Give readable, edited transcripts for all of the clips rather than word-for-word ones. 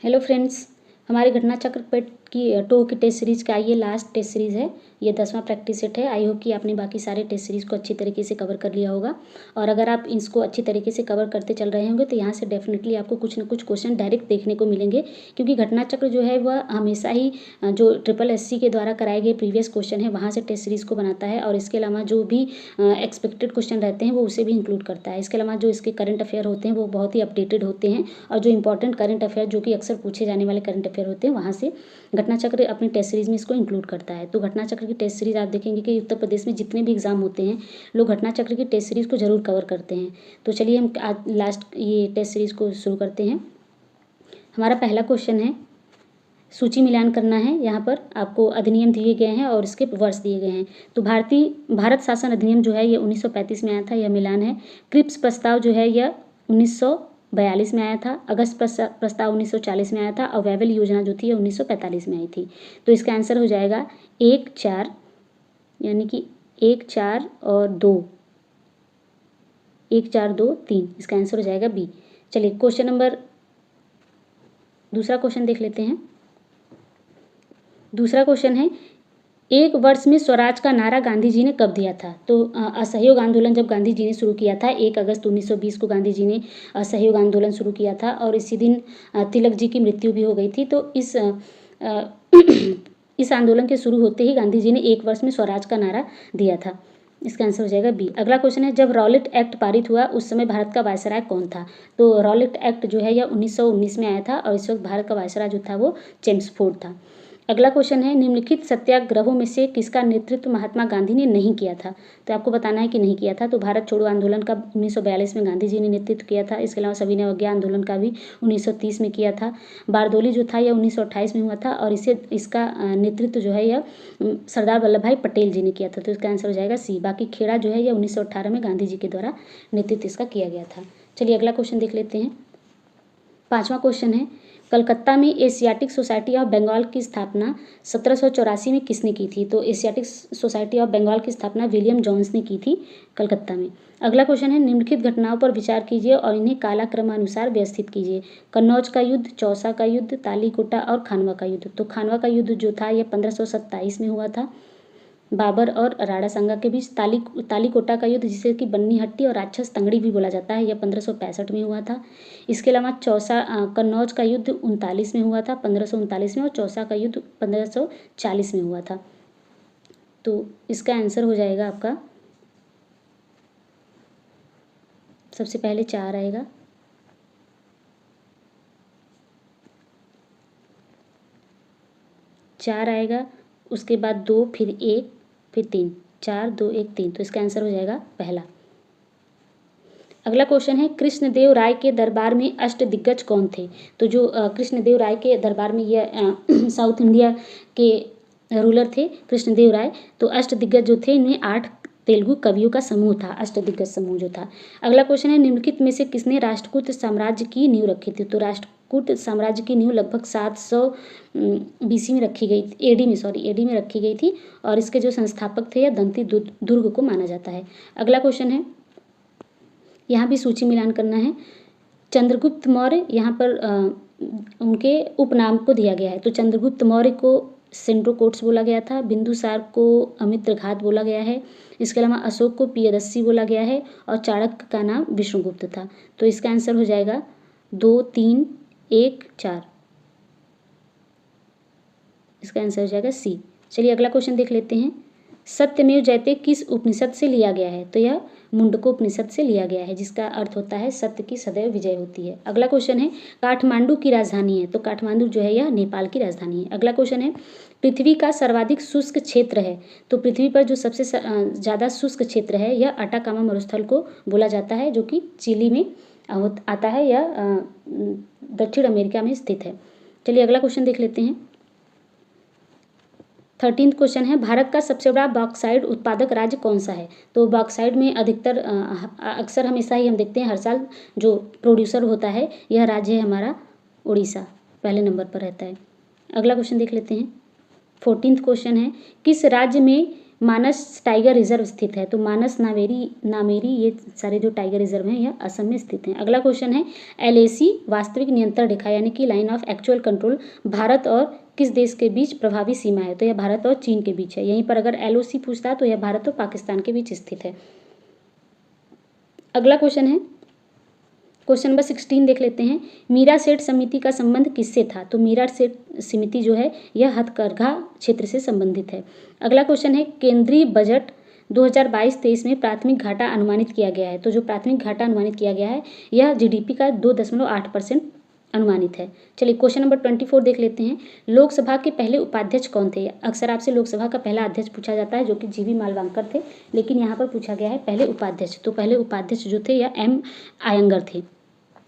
Hello friends, हमारे घटना चक्र पर की टो की टेस्ट सीरीज़ का ये लास्ट टेस्ट सीरीज़ है। ये 10वां प्रैक्टिस सेट है। आई होप कि आपने बाकी सारे टेस्ट सीरीज़ को अच्छी तरीके से कवर कर लिया होगा। और अगर आप इसको अच्छी तरीके से कवर करते चल रहे होंगे तो यहाँ से डेफिनेटली आपको कुछ ना कुछ क्वेश्चन डायरेक्ट देखने को मिलेंगे, क्योंकि घटना चक्र जो है वह हमेशा ही जो SSC के द्वारा कराए गए प्रीवियस क्वेश्चन है वहाँ से टेस्ट सीरीज़ को बनाता है। और इसके अलावा जो भी एक्सपेक्टेड क्वेश्चन रहते हैं वो उसे भी इंक्लूड करता है। इसके अलावा जो इसके करंट अफेयर होते हैं वो बहुत ही अपडेटेड होते हैं, और जो इंपॉर्टेंट करंट अफेयर जो कि अक्सर पूछे जाने वाले करंट अफेयर होते हैं वहाँ से घटना चक्र अपनी टेस्ट सीरीज़ में इसको इंक्लूड करता है। तो घटना चक्र की टेस्ट सीरीज़ आप देखेंगे कि उत्तर प्रदेश में जितने भी एग्जाम होते हैं लोग घटना चक्र की टेस्ट सीरीज़ को जरूर कवर करते हैं। तो चलिए हम आज लास्ट ये टेस्ट सीरीज़ को शुरू करते हैं। हमारा पहला क्वेश्चन है, सूची मिलान करना है। यहाँ पर आपको अधिनियम दिए गए हैं और इसके वर्ष दिए गए हैं। तो भारत शासन अधिनियम जो है ये 1935 में आया था, यह मिलान है। क्रिप्स प्रस्ताव जो है यह 1942 में आया था। अगस्त प्रस्ताव 1940 में आया था। और वैवेल योजना जो थी ये 1945 में आई थी। तो इसका आंसर हो जाएगा 1, 4, यानी कि 1, 4 और 2, 1, 4, 2, 3। इसका आंसर हो जाएगा बी। चलिए दूसरा क्वेश्चन देख लेते हैं। दूसरा क्वेश्चन है, एक वर्ष में स्वराज का नारा गांधी जी ने कब दिया था? तो असहयोग आंदोलन जब गांधी जी ने शुरू किया था 1 अगस्त 1920 को गांधी जी ने असहयोग आंदोलन शुरू किया था, और इसी दिन तिलक जी की मृत्यु भी हो गई थी। तो इस आंदोलन के शुरू होते ही गांधी जी ने 1 वर्ष में स्वराज का नारा दिया था। इसका आंसर हो जाएगा बी। अगला क्वेश्चन है, जब रॉलेट एक्ट पारित हुआ उस समय भारत का वायसराय कौन था? तो रॉलेट एक्ट जो है यह 1919 में आया था, और इस वक्त भारत का वायसराय जो था वो चेम्सफोर्ड था। अगला क्वेश्चन है, निम्नलिखित सत्याग्रहों में से किसका नेतृत्व महात्मा गांधी ने नहीं किया था? तो आपको बताना है कि नहीं किया था। तो भारत छोड़ो आंदोलन का 1942 में गांधी जी ने नेतृत्व किया था। इसके अलावा सविनय अवज्ञा आंदोलन का भी 1930 में किया था। बारदोली जो था यह 1928 में हुआ था, और इसका नेतृत्व जो है यह सरदार वल्लभ भाई पटेल जी ने किया था। तो इसका आंसर हो जाएगा सी। बाकी खेड़ा जो है यह 1918 में गांधी जी के द्वारा नेतृत्व इसका किया गया था। चलिए अगला क्वेश्चन देख लेते हैं। 5वां क्वेश्चन है, कलकत्ता में एशियाटिक सोसाइटी ऑफ बंगाल की स्थापना 1784 में किसने की थी? तो एशियाटिक सोसाइटी ऑफ बंगाल की स्थापना विलियम जोन्स ने की थी कलकत्ता में। अगला क्वेश्चन है, निम्नलिखित घटनाओं पर विचार कीजिए और इन्हें कालक्रमानुसार व्यवस्थित कीजिए। कन्नौज का युद्ध, चौसा का युद्ध, तालीकोटा और खानवा का युद्ध। तो खानवा का युद्ध जो था यह 1527 में हुआ था बाबर और राणा सांगा के बीच। तालीकोटा का युद्ध, जिसे कि बन्नी हट्टी और राक्षस तंगड़ी भी बोला जाता है, यह 1565 में हुआ था। इसके अलावा कन्नौज का युद्ध 39 में हुआ था, 1539 में, और चौसा का युद्ध 1540 में हुआ था। तो इसका आंसर हो जाएगा आपका सबसे पहले 4 आएगा, उसके बाद 2, फिर 1, फिर 3, 4, 2, 1, 3। तो इसका आंसर हो जाएगा पहला। अगला क्वेश्चन है, कृष्णदेव राय के दरबार में अष्टदिग्गज कौन थे? तो जो कृष्णदेव राय के दरबार में यह साउथ इंडिया के रूलर थे कृष्णदेव राय। तो अष्टदिग्गज जो थे इनमें 8 तेलुगु कवियों का समूह था, अष्टदिग्गज समूह जो था। अगला क्वेश्चन है, निम्नलिखित में से किसने राष्ट्रकूट साम्राज्य की नींव रखी थी? तो राष्ट्रकूट साम्राज्य की नींव लगभग 700 BC में रखी गई, एडी में रखी गई थी, और इसके जो संस्थापक थे यह दंती दुर्ग को माना जाता है। अगला क्वेश्चन है, यहाँ भी सूची मिलान करना है। चंद्रगुप्त मौर्य, यहाँ पर उनके उपनाम को दिया गया है। तो चंद्रगुप्त मौर्य को सेंड्रोकोट्स बोला गया था, बिंदुसार को अमित्रघात बोला गया है, इसके अलावा अशोक को पियदस्सी बोला गया है, और चाणक्य का नाम विष्णुगुप्त था। तो इसका आंसर हो जाएगा 2, 3, 1, 4। इसका आंसर हो जाएगा सी। चलिए अगला क्वेश्चन देख लेते हैं। सत्यमेव जयते किस उपनिषद से लिया गया है? तो यह मुंडकोपनिषद से लिया गया है, जिसका अर्थ होता है सत्य की सदैव विजय होती है। अगला क्वेश्चन है, काठमांडू की राजधानी है? तो काठमांडू जो है यह नेपाल की राजधानी है। अगला क्वेश्चन है, पृथ्वी का सर्वाधिक शुष्क क्षेत्र है? तो पृथ्वी पर जो सबसे ज़्यादा शुष्क क्षेत्र है यह अटाकामा मरुस्थल को बोला जाता है, जो कि चिली में आता है, यह दक्षिण अमेरिका में स्थित है। चलिए अगला क्वेश्चन देख लेते हैं। 13वां क्वेश्चन है, भारत का सबसे बड़ा बॉक्साइट उत्पादक राज्य कौन सा है? तो बॉक्साइट में अधिकतर अक्सर हमेशा ही हम देखते हैं हर साल जो प्रोड्यूसर होता है यह राज्य है हमारा उड़ीसा, पहले नंबर पर रहता है। अगला क्वेश्चन देख लेते हैं। 14वां क्वेश्चन है, किस राज्य में मानस टाइगर रिजर्व स्थित है? तो मानस नामेरी ये सारे जो टाइगर रिजर्व हैं यह असम में स्थित हैं। अगला क्वेश्चन है एलएसी वास्तविक नियंत्रण रेखा यानी कि line of actual control Bharat और किस देश के बीच प्रभावी सीमा है? तो यह भारत और चीन के बीच है। यहीं पर अगर एलओसी पूछता है तो यह भारत और पाकिस्तान के बीच स्थित है। अगला क्वेश्चन है क्वेश्चन नंबर 16 देख लेते हैं। मीरा सेठ समिति का संबंध किससे था? तो मीरा सेठ समिति जो है यह हथकरघा क्षेत्र से संबंधित है। अगला क्वेश्चन है केंद्रीय बजट 2022-23 में प्राथमिक घाटा अनुमानित किया गया है। तो जो प्राथमिक घाटा अनुमानित किया गया है यह जीडीपी का 2.8% अनुमानित है। चलिए क्वेश्चन नंबर 24 देख लेते हैं। लोकसभा के पहले उपाध्यक्ष कौन थे? अक्सर आपसे लोकसभा का पहला अध्यक्ष पूछा जाता है जो कि जीवी मालवांकर थे, लेकिन यहाँ पर पूछा गया है पहले उपाध्यक्ष। तो पहले उपाध्यक्ष जो थे यह एम आयंगर थे।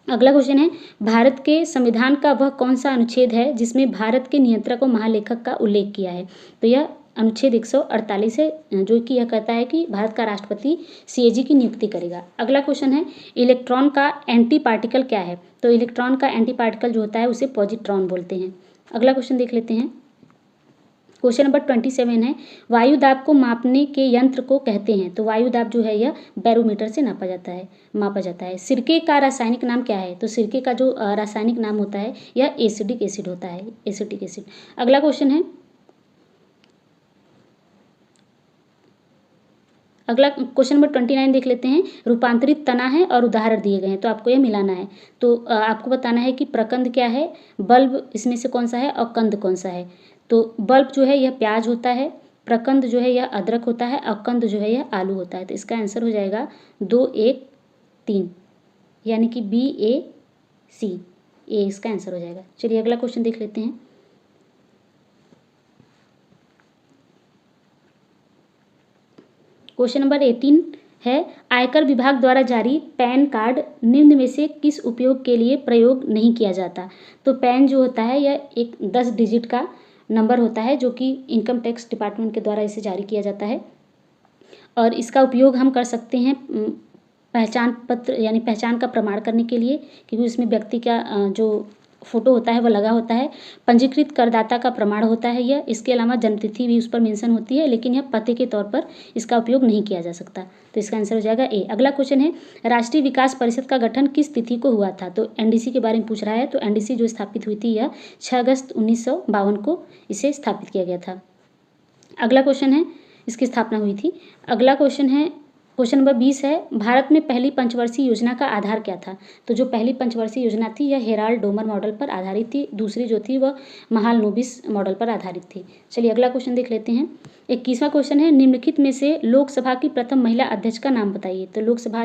अगला क्वेश्चन है भारत के संविधान का वह कौन सा अनुच्छेद है जिसमें भारत के नियंत्रक और महालेखक का उल्लेख किया है? तो यह अनुच्छेद 148 है जो कि यह कहता है कि भारत का राष्ट्रपति सीएजी की नियुक्ति करेगा। अगला क्वेश्चन है इलेक्ट्रॉन का एंटी पार्टिकल क्या है? तो इलेक्ट्रॉन का एंटी पार्टिकल जो होता है उसे पॉजिट्रॉन बोलते हैं। अगला क्वेश्चन देख लेते हैं। क्वेश्चन नंबर 27 है वायु दाब को मापने के यंत्र को कहते हैं? तो वायु दाब जो है यह बैरोमीटर से मापा जाता है। सिरके का रासायनिक नाम क्या है? तो सिरके का जो रासायनिक नाम होता है यह एसिडिक एसिड होता है, एसिटिक एसिड। अगला क्वेश्चन है अगला क्वेश्चन नंबर 29 देख लेते हैं। रूपांतरित तना है और उदाहरण दिए गए हैं तो आपको यह मिलाना है। तो आपको बताना है कि प्रकंद क्या है, बल्ब इसमें से कौन सा है और कंद कौन सा है। तो बल्ब जो है यह प्याज होता है, प्रकंद जो है यह अदरक होता है और कंद जो है यह आलू होता है। तो इसका आंसर हो जाएगा 2, 1, 3 यानी कि BAC ए इसका आंसर हो जाएगा। चलिए अगला क्वेश्चन देख लेते हैं। क्वेश्चन नंबर 18 है आयकर विभाग द्वारा जारी पैन कार्ड निम्न में से किस उपयोग के लिए प्रयोग नहीं किया जाता? तो पैन जो होता है यह एक 10 डिजिट का नंबर होता है जो कि इनकम टैक्स डिपार्टमेंट के द्वारा इसे जारी किया जाता है और इसका उपयोग हम कर सकते हैं पहचान पत्र यानी पहचान का प्रमाण करने के लिए, क्योंकि उसमें व्यक्ति का जो फोटो होता है वह लगा होता है। पंजीकृत करदाता का प्रमाण होता है यह। इसके अलावा जन्मतिथि भी उस पर मेंशन होती है, लेकिन यह पते के तौर पर इसका उपयोग नहीं किया जा सकता। तो इसका आंसर हो जाएगा ए। अगला क्वेश्चन है राष्ट्रीय विकास परिषद का गठन किस तिथि को हुआ था? तो एनडीसी के बारे में पूछ रहा है। तो एनडीसी जो स्थापित हुई थी यह 6 अगस्त 1952 को इसे स्थापित किया गया था। अगला क्वेश्चन है इसकी स्थापना हुई थी। अगला क्वेश्चन है क्वेश्चन नंबर 20 है भारत में पहली पंचवर्षीय योजना का आधार क्या था? तो जो पहली पंचवर्षीय योजना थी यह हेराल्ड डोमर मॉडल पर आधारित थी। दूसरी जो थी वह महालनोबिस मॉडल पर आधारित थी। चलिए अगला क्वेश्चन देख लेते हैं। 21वां क्वेश्चन है निम्नलिखित में से लोकसभा की प्रथम महिला अध्यक्ष का नाम बताइए। तो लोकसभा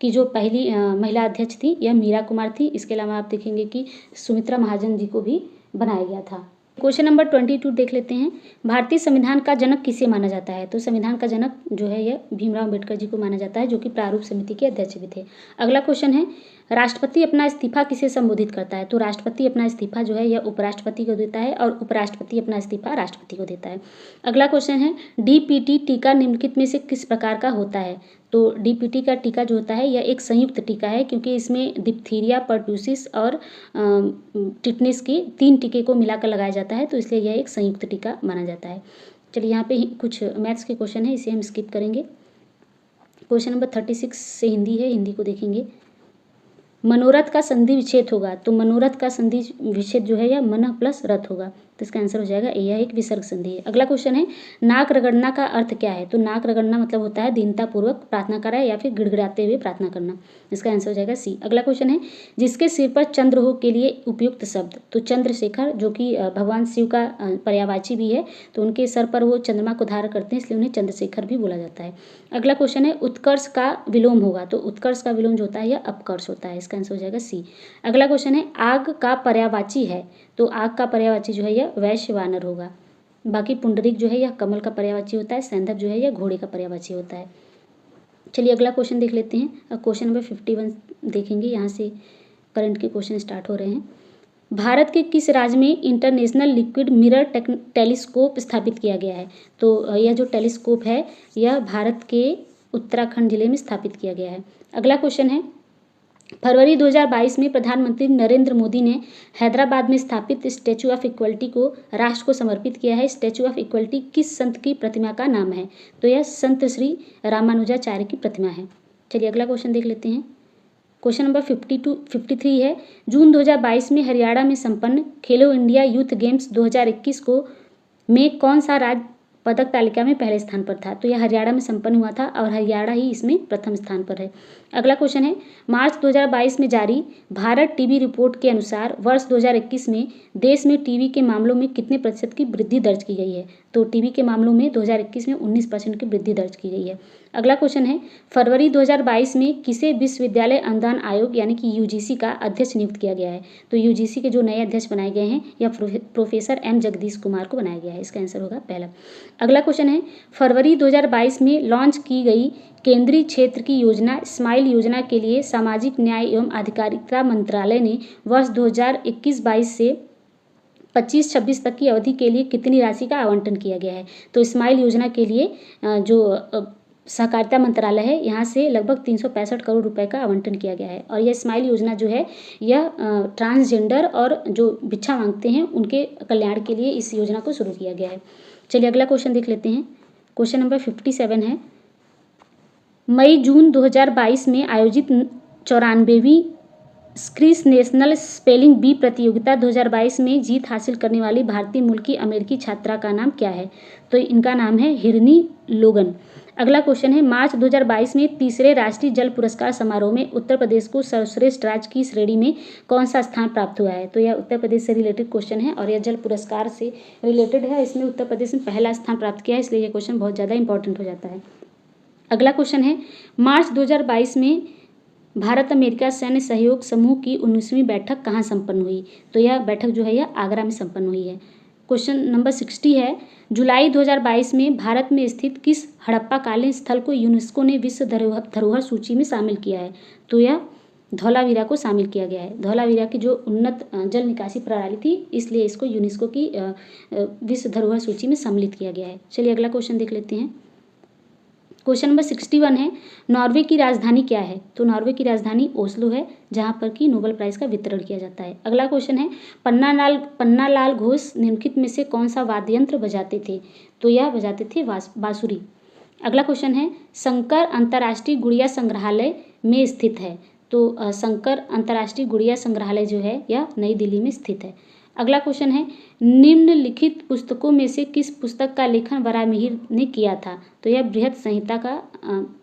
की जो पहली महिला अध्यक्ष थी यह मीरा कुमार थी। इसके अलावा आप देखेंगे कि सुमित्रा महाजन जी को भी बनाया गया था। क्वेश्चन नंबर 22 देख लेते हैं। भारतीय संविधान का जनक किसे माना जाता है? तो संविधान का जनक जो है यह भीमराव अम्बेडकर जी को माना जाता है जो कि प्रारूप समिति के अध्यक्ष भी थे। अगला क्वेश्चन है राष्ट्रपति अपना इस्तीफा किसे संबोधित करता है? तो राष्ट्रपति अपना इस्तीफा जो है यह उपराष्ट्रपति को देता है और उपराष्ट्रपति अपना इस्तीफा राष्ट्रपति को देता है। अगला क्वेश्चन है डीपीटी टीका निम्नलिखित में से किस प्रकार का होता है? तो डीपीटी का टीका जो होता है यह एक संयुक्त टीका है क्योंकि इसमें डिप्थीरिया, पर्ट्यूसिस और टिटनेस के 3 टीके को मिलाकर लगाया जाता है, तो इसलिए यह एक संयुक्त टीका माना जाता है। चलिए यहाँ पे कुछ मैथ्स के क्वेश्चन है, इसे हम स्किप करेंगे। क्वेश्चन नंबर 36 से हिंदी है, हिंदी को देखेंगे। मनोरथ का संधि विच्छेद होगा, तो मनोरथ का संधि विच्छेद जो है यह मन प्लस रथ होगा, तो इसका आंसर हो जाएगा ए, यह एक विसर्ग संधि है। अगला क्वेश्चन है नाक रगड़ना का अर्थ क्या है? तो नाक रगड़ना मतलब होता है दीनतापूर्वक प्रार्थना करा या फिर गिड़गिड़ाते हुए प्रार्थना करना, इसका आंसर हो जाएगा सी। अगला क्वेश्चन है जिसके सिर पर चंद्र हो के लिए उपयुक्त शब्द? तो चंद्रशेखर जो कि भगवान शिव का पर्यायवाची भी है, तो उनके सर पर वो चंद्रमा को धारण करते हैं इसलिए उन्हें चंद्रशेखर भी बोला जाता है। अगला क्वेश्चन है उत्कर्ष का विलोम होगा, तो उत्कर्ष का विलोम जो होता है यह अपकर्ष होता है, इसका आंसर हो जाएगा सी। अगला क्वेश्चन है आग का पर्यायवाची है, तो आग का पर्यायवाची जो है यह वैश्यवानर होगा। बाकी पुंडरीक जो है यह कमल का पर्यायवाची होता है, सैंधव जो है यह घोड़े का पर्यायवाची होता है। चलिए अगला क्वेश्चन देख लेते हैं। अब क्वेश्चन नंबर 51 देखेंगे, यहाँ से करंट के क्वेश्चन स्टार्ट हो रहे हैं। भारत के किस राज्य में इंटरनेशनल लिक्विड मिरर टेलीस्कोप स्थापित किया गया है? तो यह जो टेलीस्कोप है यह भारत के उत्तराखंड जिले में स्थापित किया गया है। अगला क्वेश्चन है फरवरी 2022 में प्रधानमंत्री नरेंद्र मोदी ने हैदराबाद में स्थापित स्टैचू ऑफ इक्वलिटी को राष्ट्र को समर्पित किया है। स्टैचू ऑफ इक्वलिटी किस संत की प्रतिमा का नाम है? तो यह संत श्री रामानुजाचार्य की प्रतिमा है। चलिए अगला क्वेश्चन देख लेते हैं। क्वेश्चन नंबर 53 है, जून 2022 में हरियाणा में संपन्न खेलो इंडिया यूथ गेम्स 2021 को में कौन सा राज्य पदक तालिका में पहले स्थान पर था? तो यह हरियाणा में संपन्न हुआ था और हरियाणा ही इसमें प्रथम स्थान पर है। अगला क्वेश्चन है, मार्च 2022 में जारी भारत टीबी रिपोर्ट के अनुसार वर्ष 2021 में देश में टीबी के मामलों में कितने प्रतिशत की वृद्धि दर्ज की गई है? तो टीबी के मामलों में 2021 में 19% की वृद्धि दर्ज की गई है। अगला क्वेश्चन है, फरवरी 2022 में किसे विश्वविद्यालय अनुदान आयोग यानी कि यूजीसी का अध्यक्ष नियुक्त किया गया है? तो यूजीसी के जो नए अध्यक्ष बनाए गए हैं या प्रोफेसर एम जगदीश कुमार को बनाया गया है। इसका आंसर होगा पहला। अगला क्वेश्चन है, फरवरी 2022 में लॉन्च की गई केंद्रीय क्षेत्र की योजना स्माइल योजना के लिए सामाजिक न्याय एवं अधिकारिता मंत्रालय ने वर्ष 2021-22 से 25-26 तक की अवधि के लिए कितनी राशि का आवंटन किया गया है? तो स्माइल योजना के लिए जो सहकारिता मंत्रालय है यहाँ से लगभग 365 करोड़ रुपए का आवंटन किया गया है। और यह स्माइल योजना जो है यह ट्रांसजेंडर और जो भिक्षा मांगते हैं उनके कल्याण के लिए इस योजना को शुरू किया गया है। चलिए अगला क्वेश्चन देख लेते हैं। क्वेश्चन नंबर 57 है, मई जून 2022 में आयोजित 94वीं स्क्रीस नेशनल स्पेलिंग बी प्रतियोगिता 2022 में जीत हासिल करने वाली भारतीय मूल की अमेरिकी छात्रा का नाम क्या है? तो इनका नाम है हिरनी लोगन। अगला क्वेश्चन है, मार्च 2022 में तीसरे राष्ट्रीय जल पुरस्कार समारोह में उत्तर प्रदेश को सर्वश्रेष्ठ राज्य की श्रेणी में कौन सा स्थान प्राप्त हुआ है? तो यह उत्तर प्रदेश से रिलेटेड क्वेश्चन है और यह जल पुरस्कार से रिलेटेड है। इसमें उत्तर प्रदेश ने पहला स्थान प्राप्त किया है, इसलिए यह क्वेश्चन बहुत ज़्यादा इंपॉर्टेंट हो जाता है। अगला क्वेश्चन है, मार्च 2022 में भारत अमेरिका सैन्य सहयोग समूह की 19वीं बैठक कहाँ संपन्न हुई? तो यह बैठक जो है यह आगरा में संपन्न हुई है। क्वेश्चन नंबर 60 है, जुलाई 2022 में भारत में स्थित किस हड़प्पा कालीन स्थल को यूनेस्को ने विश्व धरोहर सूची में शामिल किया है? तो यह धौलावीरा को शामिल किया गया है। धौलावीरा की जो उन्नत जल निकासी प्रणाली थी इसलिए इसको यूनेस्को की विश्व धरोहर सूची में सम्मिलित किया गया है। चलिए अगला क्वेश्चन देख लेते हैं। क्वेश्चन नंबर 61 है, नॉर्वे की राजधानी क्या है? तो नॉर्वे की राजधानी ओस्लो है जहाँ पर कि नोबेल प्राइज़ का वितरण किया जाता है। अगला क्वेश्चन है, पन्नालाल घोष निम्नलिखित में से कौन सा वाद्य यंत्र बजाते थे? तो यह बजाते थे बांसुरी। अगला क्वेश्चन है, शंकर अंतर्राष्ट्रीय गुड़िया संग्रहालय में स्थित है? तो शंकर अंतर्राष्ट्रीय गुड़िया संग्रहालय जो है यह नई दिल्ली में स्थित है। अगला क्वेश्चन है, निम्नलिखित पुस्तकों में से किस पुस्तक का लेखन वराहमिहिर ने किया था? तो यह बृहत संहिता का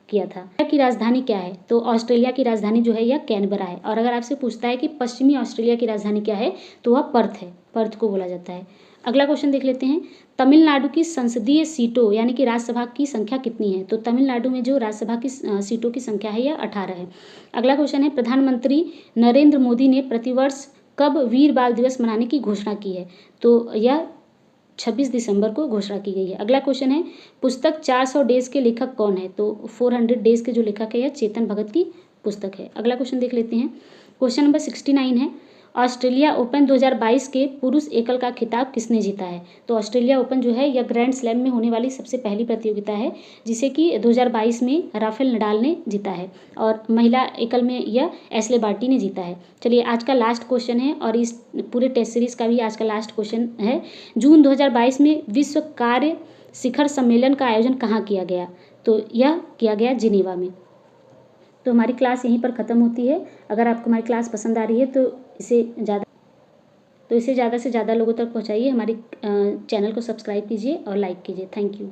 किया था। ऑस्ट्रेलिया की राजधानी क्या है? तो ऑस्ट्रेलिया की राजधानी जो है यह कैनबरा है। और अगर आपसे पूछता है कि पश्चिमी ऑस्ट्रेलिया की राजधानी क्या है तो वह पर्थ है, पर्थ को बोला जाता है। अगला क्वेश्चन देख लेते हैं, तमिलनाडु की संसदीय सीटों यानी कि राज्यसभा की संख्या कितनी है? तो तमिलनाडु में जो राज्यसभा की सीटों की संख्या है यह 18 है। अगला क्वेश्चन है, प्रधानमंत्री नरेंद्र मोदी ने प्रतिवर्ष कब वीर बाल दिवस मनाने की घोषणा की है? तो यह 26 दिसंबर को घोषणा की गई है। अगला क्वेश्चन है, पुस्तक 400 डेज के लेखक कौन है? तो 400 डेज के जो लेखक है यह चेतन भगत की पुस्तक है। अगला क्वेश्चन देख लेते हैं। क्वेश्चन नंबर 69 है, ऑस्ट्रेलिया ओपन 2022 के पुरुष एकल का खिताब किसने जीता है? तो ऑस्ट्रेलिया ओपन जो है यह ग्रैंड स्लैम में होने वाली सबसे पहली प्रतियोगिता है जिसे कि 2022 में राफेल नडाल ने जीता है और महिला एकल में यह एशले बार्टी ने जीता है। चलिए आज का लास्ट क्वेश्चन है और इस पूरे टेस्ट सीरीज का भी आज का लास्ट क्वेश्चन है, जून 2022 में विश्व कार्य शिखर सम्मेलन का आयोजन कहाँ किया गया? तो यह किया गया जिनेवा में। तो हमारी क्लास यहीं पर ख़त्म होती है। अगर आपको हमारी क्लास पसंद आ रही है तो इसे ज़्यादा से ज़्यादा लोगों तक पहुंचाइए। हमारी चैनल को सब्सक्राइब कीजिए और लाइक कीजिए। Thank you.